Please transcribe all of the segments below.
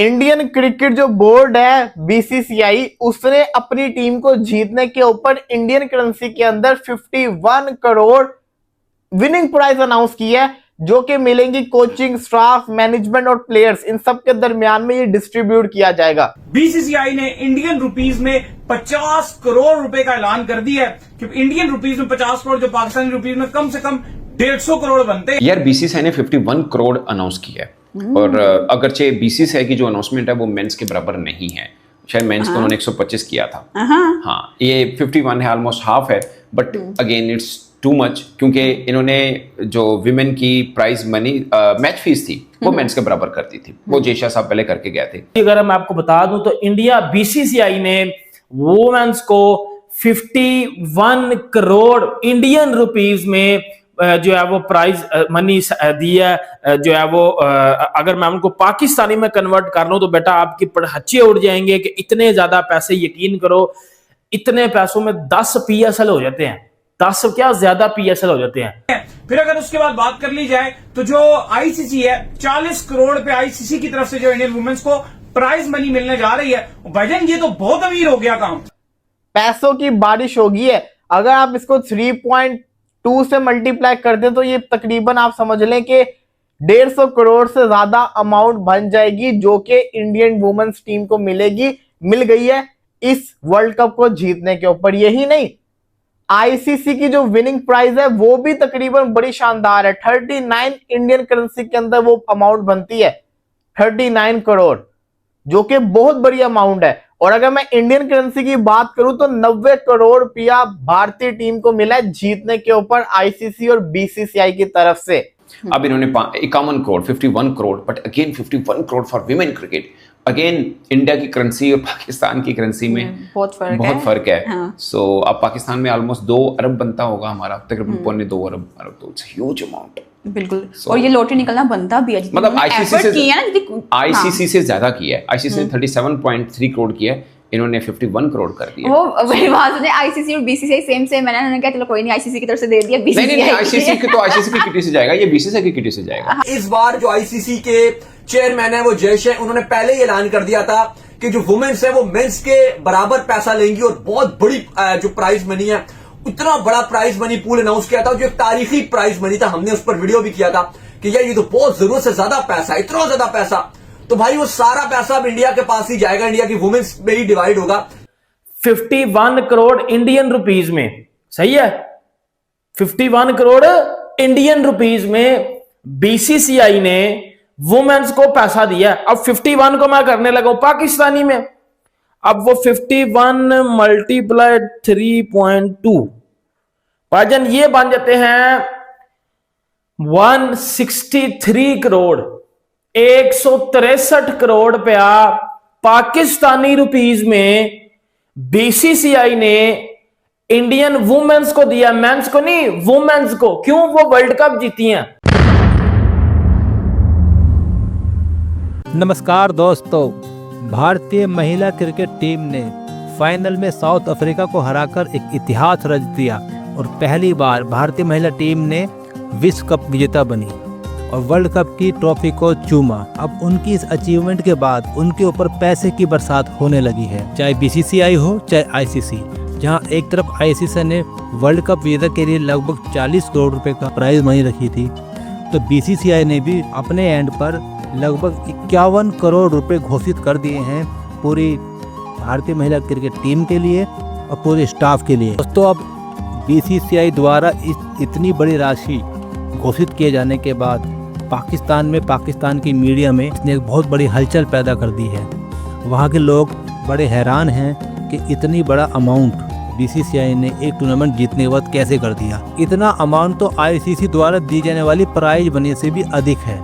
Indian cricket जो board है BCCI, उसने अपनी टीम को जीतने के ऊपर इंडियन करेंसी के अंदर 51 करोड़ विनिंग प्राइज अनाउंस की है, जो कि मिलेंगी कोचिंग स्टाफ, मैनेजमेंट और प्लेयर्स, इन सब के दरमियान में ये डिस्ट्रीब्यूट किया जाएगा। बीसीसीआई ने इंडियन रुपीज में 50 करोड़ रुपए का ऐलान कर दिया है, क्योंकि इंडियन रुपीज में 50 करोड़ जो पाकिस्तानी रुपीज में कम से कम 150 करोड़ बनते हैं। यार बीसीसीआई ने 51 करोड़ अनाउंस किया है, और अगरचे बीसीसीआई की जो अनाउंसमेंट है वो मेंस के बराबर नहीं है, शायद मेंस को उन्होंने 125 किया था। हाँ, ये 51 है, ऑलमोस्ट हाफ है, but again it's too much, क्योंकि इन्होंने जो विमेन की प्राइज मनी मैच फीस थी वो मेंस के बराबर करती थी, वो जेशा साहब पहले करके गए थे। अगर मैं आपको बता दूं तो इंडिया बीसीसीआई ने वुमेन्स को 51 करोड़ इंडियन रुपीस में जो है वो प्राइज मनी दी है, जो है वो अगर मैं उनको पाकिस्तानी में कन्वर्ट कर लूं तो बेटा आपकी पड़हच्चे उड़ जाएंगे कि इतने ज्यादा पैसे, यकीन करो इतने पैसों में 10 पीएसएल हो जाते हैं, 10 क्या ज्यादा पीएसएल हो जाते हैं। फिर अगर उसके बाद बात कर ली जाए तो जो आईसीसी है 40 करोड़ पे आईसीसी की तरफ से जो इंडियन वुमेन्स को प्राइज मनी मिलने जा रही है, भाईजान ये तो बहुत अमीर हो गया काम, पैसों की बारिश होगी है। अगर आप इसको 3.2 से मल्टीप्लाई कर दें तो ये तकरीबन आप समझ लें कि 150 करोड़ से ज्यादा अमाउंट बन जाएगी, जो कि इंडियन वुमेन्स टीम को मिल गई है इस वर्ल्ड कप को जीतने के ऊपर। यही नहीं, आईसीसी की जो विनिंग प्राइस है वो भी तकरीबन बड़ी शानदार है। 39 इंडियन करेंसी के अंदर वो अमाउंट बनती है, 39 करोड़, जो कि बहुत बड़ी अमाउंट है। और अगर मैं इंडियन करेंसी की बात करूं तो 90 करोड़ रुपया भारतीय टीम को मिला है जीतने के ऊपर आईसीसी और बीसीसीआई की तरफ से। अब इन्होंने 51 crore 51 crore, but again 51 crore for women cricket. Again India की करेंसी और पाकिस्तान की करेंसी में बहुत फर्क है। हाँ। सो अब पाकिस्तान में ऑलमोस्ट 2 अरब बनता होगा हमारा, तकरीबन पौने 2 अरब, तो इट्स ह्यूज अमाउंट। बिल्कुल। और ये लॉटरी निकलना बनता भी है, मतलब आईसीसी से ज्यादा किया है। आईसीसी ने 37.3 करोड़ किया है, इन्होंने 51 करोड़ कर दिया। वो मेरी बात सुने, आईसीसी और बीसीसीआई सेम मैंने उन्होंने कहा चलो कोई नहीं, आईसीसी की तरफ से दे दिया, बीसीसीआई नहीं, आईसीसी की तो आईसीसी की किटी से जाएगा, ये बीसीसीआई की किटी से जाएगा। इस बार जो आईसीसी के चेयरमैन है वो जयश है, उन्होंने पहले ही ऐलान कर दिया था कि जो वुमेन्स है वो मेंस के बराबर पैसा लेंगी, और बहुत बड़ी जो प्राइज मनी है, इतना बड़ा प्राइज मनी पूल अनाउंस किया था, जो एक तारीखी प्राइज मनी था। हमने उस पर वीडियो भी किया था कि यार ये तो बहुत जरूरत से ज्यादा पैसा है, इतना ज्यादा पैसा, तो भाई वो सारा पैसा अब इंडिया के पास ही जाएगा, इंडिया की वुमेन्स में ही डिवाइड होगा। 51 करोड़ इंडियन रुपीज में, सही है, 51 करोड़ इंडियन रुपीज में बीसीसीआई ने वुमेन्स को पैसा दिया। अब 51 को मैं करने लगा पाकिस्तानी में, अब वो 51 मल्टीप्लाइड 3.2 भाईजान ये बन जाते हैं 163 करोड़, 163 करोड़ रुपया पाकिस्तानी रुपीज में बीसीसीआई ने इंडियन वुमेन्स को दिया, मेंस को नहीं, वुमेन्स को। क्यों? वो वर्ल्ड कप जीती हैं। नमस्कार दोस्तों, भारतीय महिला क्रिकेट टीम ने फाइनल में साउथ अफ्रीका को हराकर एक इतिहास रच दिया और पहली बार भारतीय महिला टीम ने विश्व कप विजेता बनी और वर्ल्ड कप की ट्रॉफी को चूमा। अब उनकी इस अचीवमेंट के बाद उनके ऊपर पैसे की बरसात होने लगी है, चाहे बीसीसीआई हो चाहे आईसीसी। जहां एक तरफ आईसीसी ने वर्ल्ड कप विजेता के लिए लगभग 40 करोड़ रुपए का प्राइज मनी रखी थी, तो बीसीसीआई ने भी अपने एंड पर लगभग 51 करोड़ रुपए घोषित कर दिए हैं पूरी भारतीय महिला क्रिकेट टीम के लिए और पूरे स्टाफ के लिए। दोस्तों, अब बीसीसीआई द्वारा इतनी बड़ी राशि घोषित किए जाने के बाद पाकिस्तान की मीडिया में इसने एक बहुत बड़ी हलचल पैदा कर दी है। वहाँ के लोग बड़े हैरान हैं कि इतनी बड़ा अमाउंट बीसीसीआई ने एक टूर्नामेंट जीतने के बाद कैसे कर दिया। इतना अमाउंट तो आईसीसी द्वारा दी जाने वाली प्राइज मनी से भी अधिक है।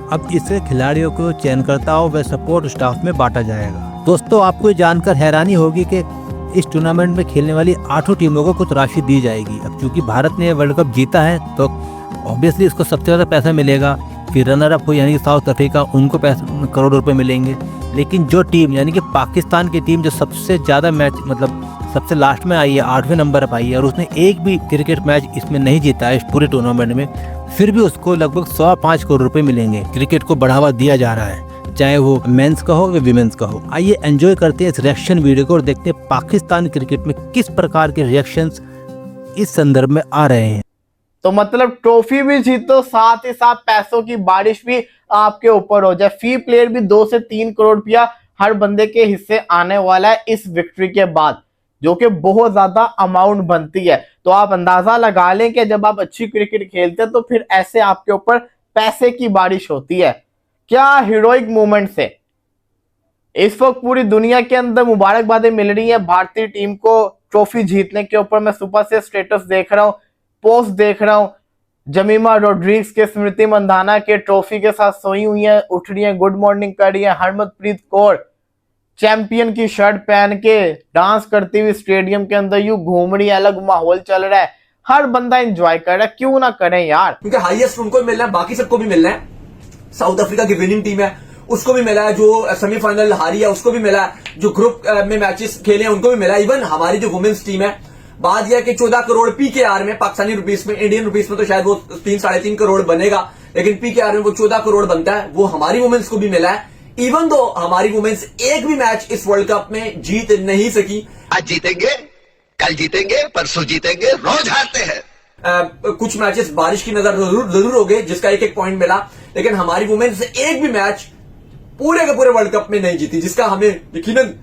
अब इससे खिलाड़ियों को चयनकर्ताओं व सपोर्ट स्टाफ में बांटा जाएगा। दोस्तों, आपको जानकर हैरानी होगी कि इस टूर्नामेंट में खेलने वाली 8 टीमों को कुछ राशि दी जाएगी। अब चूंकि भारत ने वर्ल्ड कप जीता है तो ऑब्वियसली इसको सबसे ज़्यादा पैसा मिलेगा। फिर रनर अप हो यानी साउथ अफ्रीका, उनको करोड़ रुपए मिलेंगे। लेकिन जो टीम यानी कि पाकिस्तान की टीम जो सबसे ज़्यादा मैच मतलब सबसे लास्ट में आई है, 8वें नंबर पर आई है और उसने एक भी क्रिकेट मैच इसमें नहीं जीता है इस पूरे टूर्नामेंट में, फिर भी उसको लगभग 105 करोड़ रुपए मिलेंगे। क्रिकेट को बढ़ावा दिया जा रहा है। चाहे वो मेंस का हो या विमेंस का हो। आइए एंजॉय करते हैं इस रिएक्शन वीडियो को और देखते हैं पाकिस्तान क्रिकेट में किस प्रकार के रिएक्शंस इस संदर्भ में आ रहे हैं। तो मतलब ट्रॉफी भी जीतो, साथ ही साथ पैसों की बारिश भी आपके ऊपर हो जाए। फी प्लेयर भी 2 से 3 करोड़ रुपया हर बंदे के हिस्से आने वाला है इस विक्ट्री के बाद, जो कि बहुत ज्यादा अमाउंट बनती है। तो आप अंदाजा लगा लें कि जब आप अच्छी क्रिकेट खेलते हैं तो फिर ऐसे आपके ऊपर पैसे की बारिश होती है। क्या हीरोइक मूवमेंट है। इस वक्त पूरी दुनिया के अंदर मुबारकबादें मिल रही है भारतीय टीम को ट्रॉफी जीतने के ऊपर। मैं सुबह से स्टेटस देख रहा हूं, पोस्ट देख रहा हूं, जमीमा रोड्रिग्स के, स्मृति मंधाना के ट्रॉफी के साथ सोई हुई है, उठ रही है, गुड मॉर्निंग कर रही है। हरमनप्रीत कौर चैंपियन की शर्ट पहन के डांस करती हुई स्टेडियम के अंदर यूं घूम रही है, अलग माहौल चल रहा है, हर बंदा एंजॉय कर रहा है। क्यों ना करें यार, क्योंकि हाईएस्ट उनको भी मिलना है, बाकी सबको भी मिलना है। साउथ अफ्रीका की विनिंग टीम है उसको भी मिला है, जो सेमीफाइनल हारी है उसको भी मिला है, जो ग्रुप में मैचेस खेले हैं उनको भी मिला है। इवन हमारी जो वुमेन्स टीम है, बात यह है कि 14 करोड़ पीकेआर में, पाकिस्तानी रुपीस में, इंडियन रुपीस में तो शायद वो 3-3.5 करोड़ बनेगा, लेकिन पीकेआर में वो 14 करोड़ बनता है, वो हमारी वुमेन्स को भी मिला है। इवन दो हमारी वुमेन्स एक भी मैच इस वर्ल्ड कप में जीत नहीं सकी। आज जीतेंगे, कल जीतेंगे, परसों जीतेंगे, रोज हारते हैं। कुछ मैचेस बारिश की नजर जरूर हो गए जिसका एक पॉइंट मिला, लेकिन हमारी वुमेन्स एक भी मैच पूरे के पूरे वर्ल्ड कप में नहीं जीती, जिसका हमें यकीनन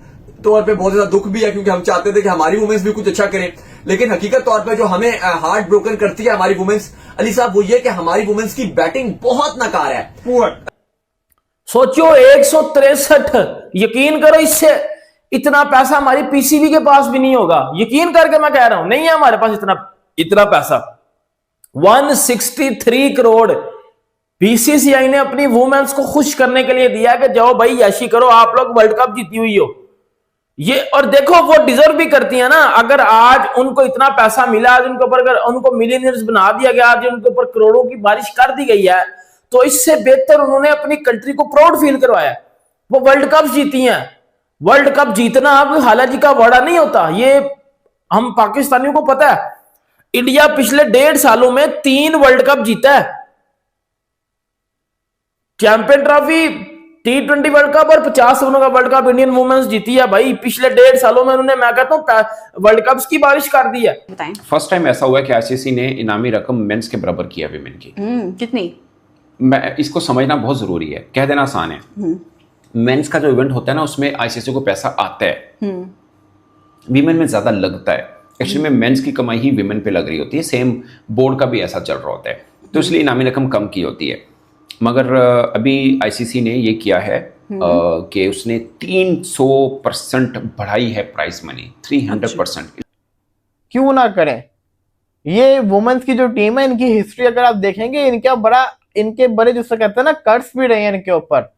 तौर पे बहुत ज्यादा दुख भी है, क्योंकि हम चाहते थे कि हमारी वुमेन्स भी कुछ अच्छा करें। लेकिन हकीकत तौर पे जो हमें हार्ट ब्रोकन करती है हमारी वुमेन्स, अली साहब, वो ये कि हमारी वुमेन्स की बैटिंग बहुत नकार है, पुअर। सोचो 163, यकीन करो इससे इतना पैसा हमारी पीसीबी के पास भी नहीं होगा। यकीन करके मैं कह रहा हूं, नहीं है हमारे पास इतना पैसा। 163 करोड़ बीसीसीआई ने अपनी वुमेन्स को खुश करने के लिए दिया कि जाओ भाई याशी करो, आप लोग वर्ल्ड कप जीती हुई हो ये। और देखो वो डिजर्व भी करती है ना। अगर आज उनको इतना पैसा मिला, आज उनके ऊपर अगर उनको मिलियनियर्स बना दिया गया, आज उनके ऊपर करोड़ों की बारिश कर दी गई है, तो इससे बेहतर उन्होंने अपनी कंट्री को प्राउड फील करवाया। वो वर्ल्ड कप जीती हैं। वर्ल्ड कप जीतना अब हालाजी का वाड़ा नहीं होता, ये हम पाकिस्तानियों को पता है। इंडिया पिछले 1.5 सालों में 3 वर्ल्ड कप जीता है, champion trophy, T20 world cup और 50 ओवरों का वर्ल्ड कप इंडियन वुमेन्स जीती है भाई। पिछले 1.5 सालों में उन्होंने, मैं कहता हूं, वर्ल्ड कप्स की बारिश कर दी है। फर्स्ट टाइम ऐसा हुआ है कि आईसीसी ने इनामी रकम मेंस के बराबर किया विमेन की। कितनी? मैं इसको समझना बहुत जरूरी है, कह देना आसान है। मेंस का जो इवेंट होता है ना, उसमें आईसीसी को पैसा आता है, विमेन में ज्यादा लगता है। एक्चुअली में मेंस की कमाई ही विमेन पे लग रही होती है, सेम बोर्ड का भी ऐसा चल रहा होता है, तो इसलिए इनामी रकम कम की होती है। मगर अभी आईसीसी ने ये किया है कि उसने 300% बढ़ाई है प्राइस मनी, 300%। क्यों ना करें। ये वुमेन्स की जो टीम है, इनकी हिस्ट्री अगर आप देखेंगे, इनके बड़े जिससे कहते हैं ना कट्स भी रहे हैं इनके ऊपर,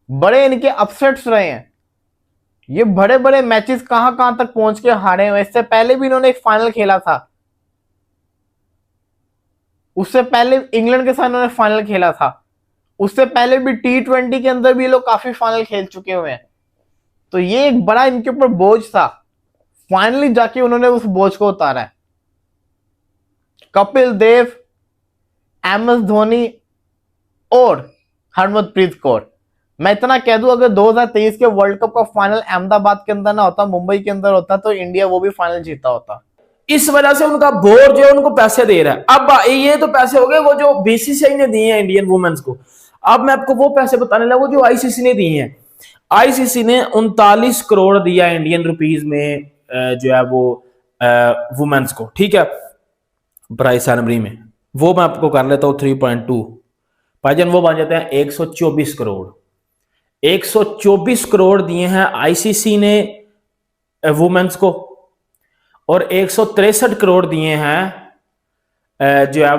बड़े इनके अपसेट्स रहे हैं। ये बड़े बड़े मैचेस कहां तक पहुंच के हारे हुए। इससे पहले भी इन्होंने एक फाइनल खेला था, उससे पहले इंग्लैंड के साथ इन्होंने फाइनल खेला था, उससे पहले भी T20 के अंदर भी ये लोग काफी फाइनल खेल चुके हुए हैं। तो ये एक बड़ा इनके ऊपर बोझ था, फाइनली जाके उन्होंने उस बोझ को उतारा है। कपिल देव, MS धोनी और हरमनप्रीत कौर। मैं इतना कह दूं, अगर 2023 के वर्ल्ड कप का फाइनल अहमदाबाद के अंदर ना होता, मुंबई के अंदर होता, तो इंडिया वो भी फाइनल जीता होता। इस वजह से उनका बोर्ड जो है उनको पैसे दे रहा है। अब ये तो पैसे हो गए वो जो बीसीसीआई ने दिए हैं इंडियन वुमेन्स को। अब मैं आपको वो पैसे बताने लगा जो आईसीसी ने दिए हैं। आईसीसी ने 39 करोड़ दिया इंडियन रुपीस में जो है वो वुमेन्स को, ठीक है, प्राइस सैलरी में। वो मैं आपको कर लेता हूं 3.2 भाईजान, वो बन जाते हैं 124 करोड़। 124 करोड़ दिए हैं आईसीसी ने वुमेन्स को, और 163 करोड़ दिए हैं जो है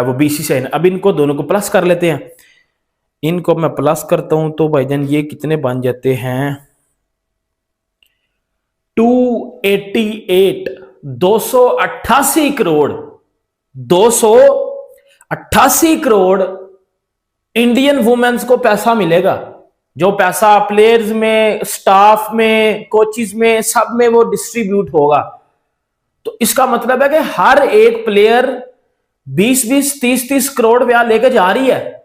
वो बीसीसीआई ने। अब इनको दोनों को प्लस कर लेते हैं। इनको मैं प्लस करता हूं तो भाईजान ये कितने बन जाते हैं, 288, 288 करोड़, 288 करोड़ इंडियन वुमेन्स को पैसा मिलेगा। जो पैसा प्लेयर्स में, स्टाफ में, कोचिज में, सब में वो डिस्ट्रीब्यूट होगा। तो इसका मतलब है कि हर एक प्लेयर 20-20, 30-30 करोड़ रुपया लेके जा रही है।